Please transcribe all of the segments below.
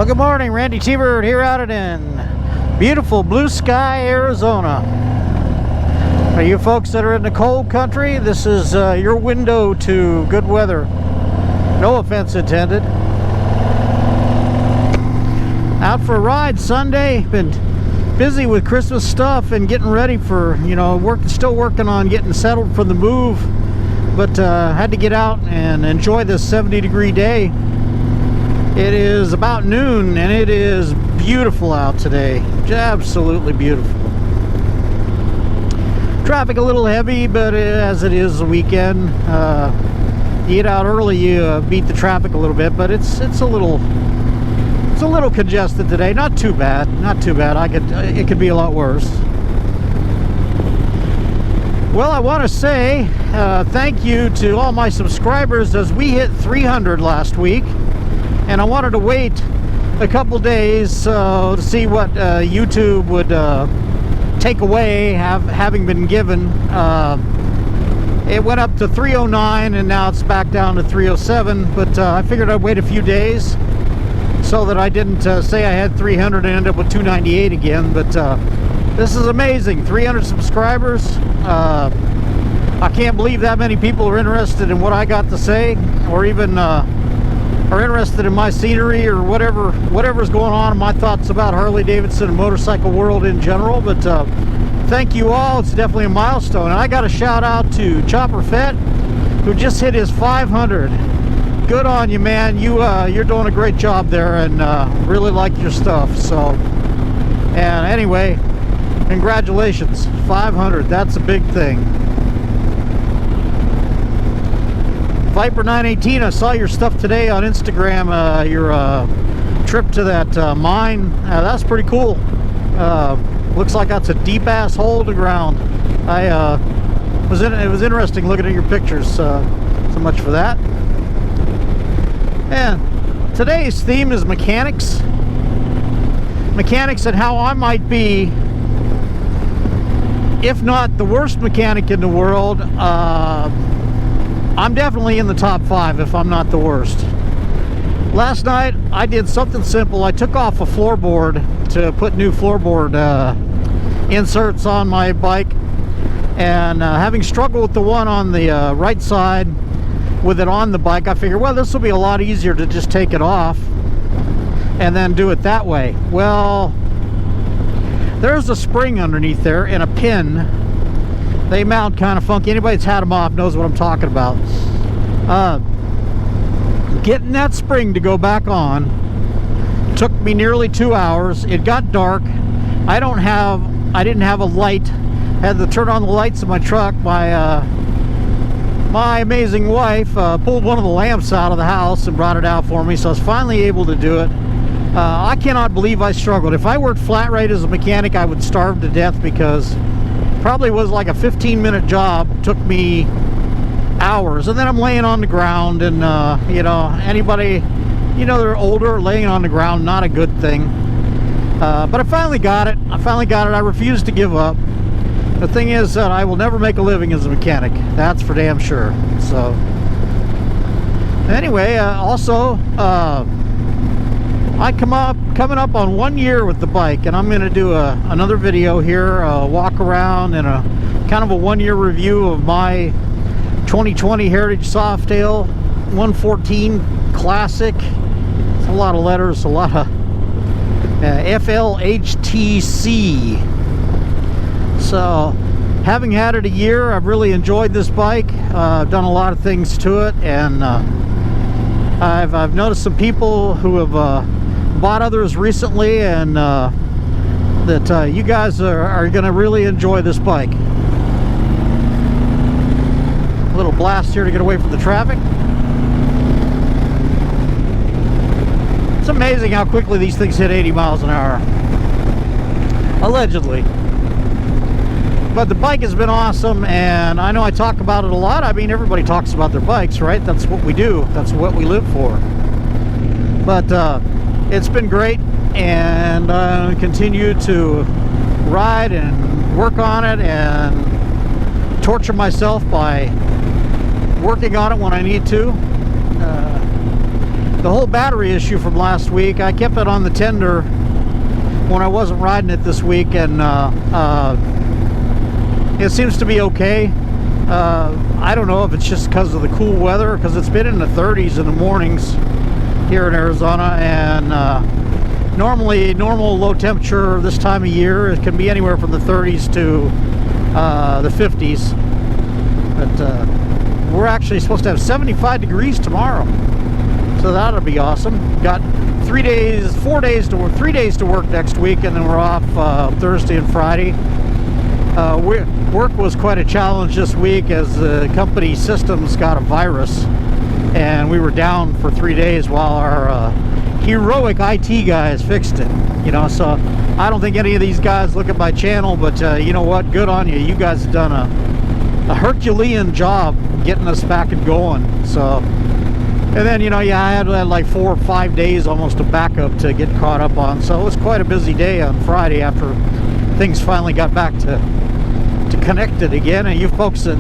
Good morning, Randy T-Bird here out in beautiful Blue Sky, Arizona. For you folks that are in the cold country, this is your window to good weather. No offense intended. Out for a ride Sunday. Been busy with Christmas stuff and getting ready for, still working on getting settled for the move. But had to get out and enjoy this 70-degree day. It is about noon and it is beautiful out today. Absolutely beautiful. Traffic a little heavy, but as it is a weekend, you get out early, you beat the traffic a little bit, but it's a little congested today. Not too bad. It could be a lot worse. Well, I want to say thank you to all my subscribers as we hit 300 last week. And I wanted to wait a couple days to see what YouTube would take away, having been given. It went up to 309 and now it's back down to 307, but I figured I'd wait a few days so that I didn't say I had 300 and end up with 298 again. But this is amazing, 300 subscribers. I can't believe that many people are interested in what I got to say, or even are interested in my scenery or whatever's going on, my thoughts about Harley Davidson and motorcycle world in general. But thank you all. It's definitely a milestone. And I got a shout out to Chopper Fett, who just hit his 500. Good on you, man. You're doing a great job there, and really like your stuff. So, and anyway, congratulations, 500. That's a big thing. Viper 918, I saw your stuff today on Instagram, your trip to that mine. That's pretty cool. Looks like that's a deep ass hole in the ground. It was interesting looking at your pictures, so much for that. And today's theme is mechanics and how I might be, if not the worst mechanic in the world, I'm definitely in the top 5 if I'm not the worst. Last night I did something simple. I took off a floorboard to put new floorboard inserts on my bike, and having struggled with the one on the right side with it on the bike, I figured, well, this will be a lot easier to just take it off and then do it that way. Well, there's a spring underneath there and a pin. They mount kind of funky. Anybody that's had them off knows what I'm talking about. Getting that spring to go back on took me nearly 2 hours. It got dark. I didn't have a light. Had to turn on the lights in my truck. My amazing wife pulled one of the lamps out of the house and brought it out for me, so I was finally able to do it. I cannot believe I struggled. If I worked flat rate as a mechanic, I would starve to death, because probably was like a 15-minute job, took me hours. And then I'm laying on the ground, and anybody they're older, laying on the ground, not a good thing. But I finally got it. I refuse to give up. The thing is that I will never make a living as a mechanic, that's for damn sure. So anyway, also coming up on 1 year with the bike, and I'm going to do another video here, walk around, and a kind of a 1 year review of my 2020 Heritage Softail 114 Classic. It's a lot of letters, a lot of FLHTC. So, having had it a year, I've really enjoyed this bike. I've done a lot of things to it, and I've noticed some people who have bought others recently, and that you guys are going to really enjoy this bike. A little blast here to get away from the traffic. It's amazing how quickly these things hit 80 miles an hour. Allegedly. But the bike has been awesome, and I know I talk about it a lot. I mean, everybody talks about their bikes, right? That's what we do. That's what we live for. But it's been great, and I continue to ride and work on it and torture myself by working on it when I need to. the whole battery issue from last week, I kept it on the tender when I wasn't riding it this week, and it seems to be okay. I don't know if it's just because of the cool weather, because it's been in the 30s in the mornings here in Arizona, and normally normal low temperature this time of year, it can be anywhere from the 30s to the 50s. But we're actually supposed to have 75 degrees tomorrow, so that'll be awesome. Got 3 days to work next week, and then we're off Thursday and Friday. Work was quite a challenge this week as the company systems got a virus, and we were down for 3 days while our heroic IT guys fixed it. You know, so I don't think any of these guys look at my channel, but you know what? Good on you. You guys have done a Herculean job getting us back and going. So, and then, you know, yeah, I had like 4 or 5 days almost of backup to get caught up on. So it was quite a busy day on Friday after things finally got back to connected again. And you folks that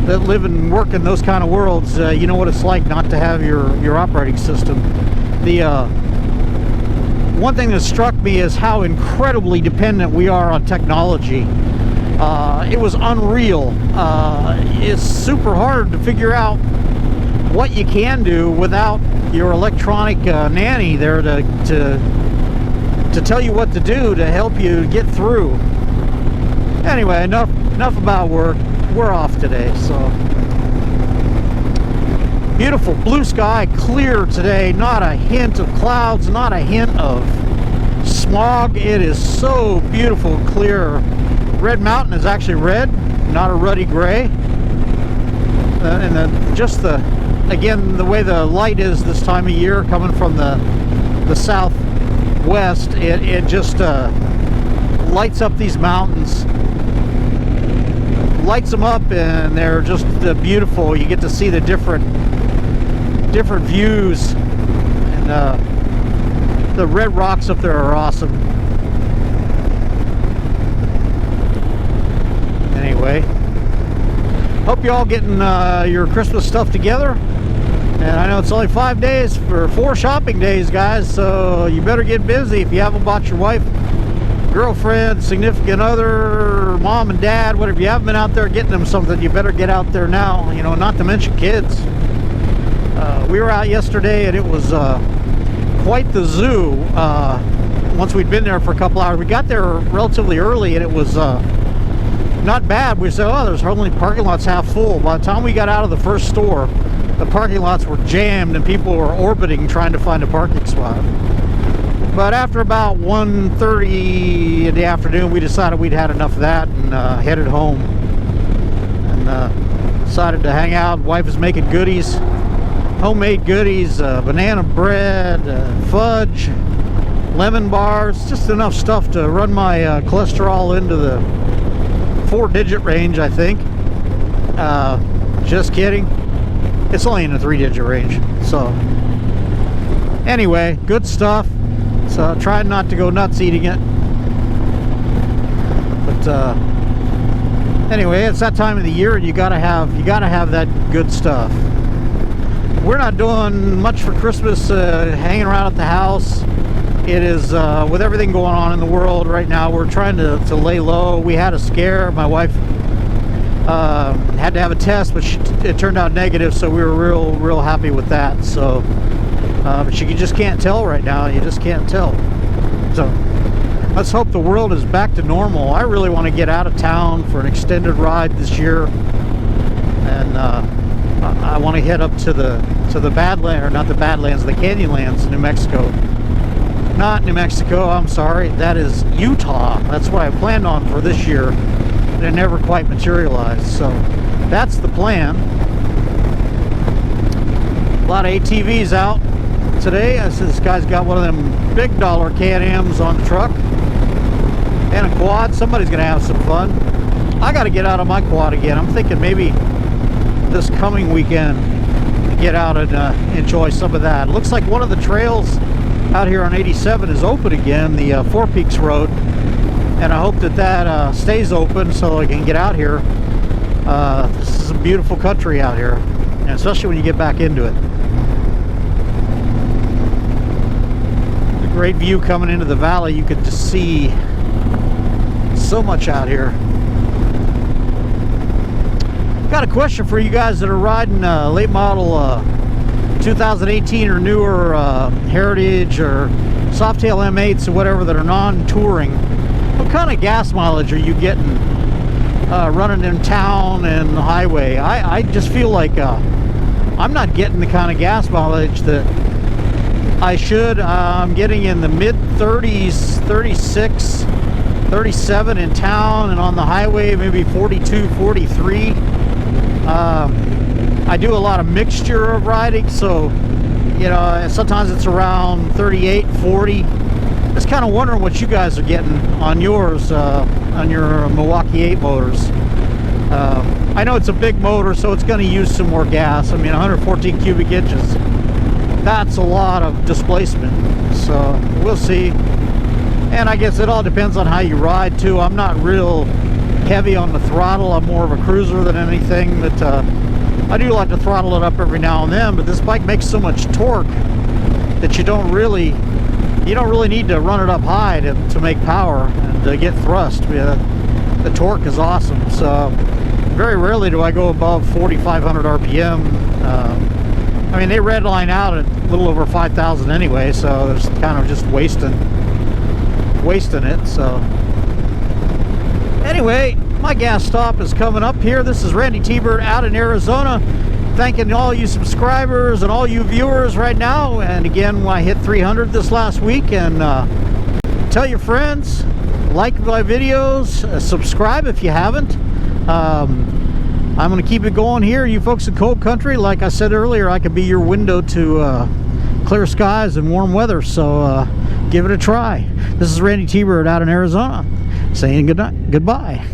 live and work in those kind of worlds, you know what it's like not to have your operating system. The one thing that struck me is how incredibly dependent we are on technology. It was unreal. It's super hard to figure out what you can do without your electronic nanny there to tell you what to do to help you get through. Anyway, enough about work. We're off today, so beautiful blue sky, clear today, not a hint of clouds, not a hint of smog. It is so beautiful, clear. Red Mountain is actually red, not a ruddy gray. And again, the way the light is this time of year coming from the southwest, it just lights up these mountains, lights them up, and they're just beautiful. You get to see the different views, and the red rocks up there are awesome. Anyway, hope you all getting your Christmas stuff together. And I know it's only 5 days for 4 shopping days, guys, so you better get busy. If you haven't bought your wife, girlfriend, significant other, mom and dad, whatever, you haven't been out there getting them something, you better get out there now, you know, not to mention kids. We were out yesterday, and it was quite the zoo. Once we'd been there for a couple hours, we got there relatively early, and it was not bad. We said, oh, there's only parking lots half full. By the time we got out of the first store, the parking lots were jammed and people were orbiting trying to find a parking spot. But after about 1:30 in the afternoon, we decided we'd had enough of that and headed home. And decided to hang out. Wife is making goodies, homemade goodies, banana bread, fudge, lemon bars, just enough stuff to run my cholesterol into the 4-digit range, I think. Just kidding. It's only in the 3-digit range. So anyway, good stuff. So trying not to go nuts eating it. But anyway, it's that time of the year, and you gotta have that good stuff. We're not doing much for Christmas, hanging around at the house. It is with everything going on in the world right now, we're trying to lay low. We had a scare. My wife had to have a test, but it turned out negative, so we were real happy with that. So but you just can't tell right now. You just can't tell. So let's hope the world is back to normal. I really want to get out of town for an extended ride this year, and I want to head up to the Badlands, or not the Badlands, the Canyonlands, New Mexico. Not New Mexico, I'm sorry. That is Utah. That's what I planned on for this year. It never quite materialized. So that's the plan. A lot of ATVs out today. I said this guy's got one of them big dollar Can-Ams on the truck. And a quad. Somebody's going to have some fun. I got to get out on my quad again. I'm thinking maybe this coming weekend get out and enjoy some of that. It looks like one of the trails out here on 87 is open again, the Four Peaks Road, and I hope that stays open so I can get out here. This is a beautiful country out here, and especially when you get back into it. Great view coming into the valley. You could just see so much out here. Got a question for you guys that are riding late model 2018 or newer Heritage or Softail M8s or whatever that are non-touring. What kind of gas mileage are you getting running in town and the highway? I just feel like I'm not getting the kind of gas mileage that I should. I'm getting in the mid 30s, 36, 37 in town, and on the highway maybe 42, 43. I do a lot of mixture of riding, so you know, sometimes it's around 38, 40. Just kind of wondering what you guys are getting on yours, on your Milwaukee 8 motors. I know it's a big motor, so it's going to use some more gas. I mean, 114 cubic inches, that's a lot of displacement, so we'll see. And I guess it all depends on how you ride too. I'm not real heavy on the throttle. I'm more of a cruiser than anything, but I do like to throttle it up every now and then. But this bike makes so much torque that you don't really need to run it up high to make power and to get thrust. Yeah, the torque is awesome. So very rarely do I go above 4,500 RPM. I mean, they redline out at a little over 5,000 anyway, so there's kind of just wasting it. So anyway, my gas stop is coming up here. This is Randy T-Bird out in Arizona, thanking all you subscribers and all you viewers right now. And again, I hit 300 this last week. And tell your friends, like my videos, subscribe if you haven't. I'm going to keep it going here. You folks in cold country, like I said earlier, I could be your window to clear skies and warm weather. So give it a try. This is Randy T-Bird out in Arizona saying goodbye.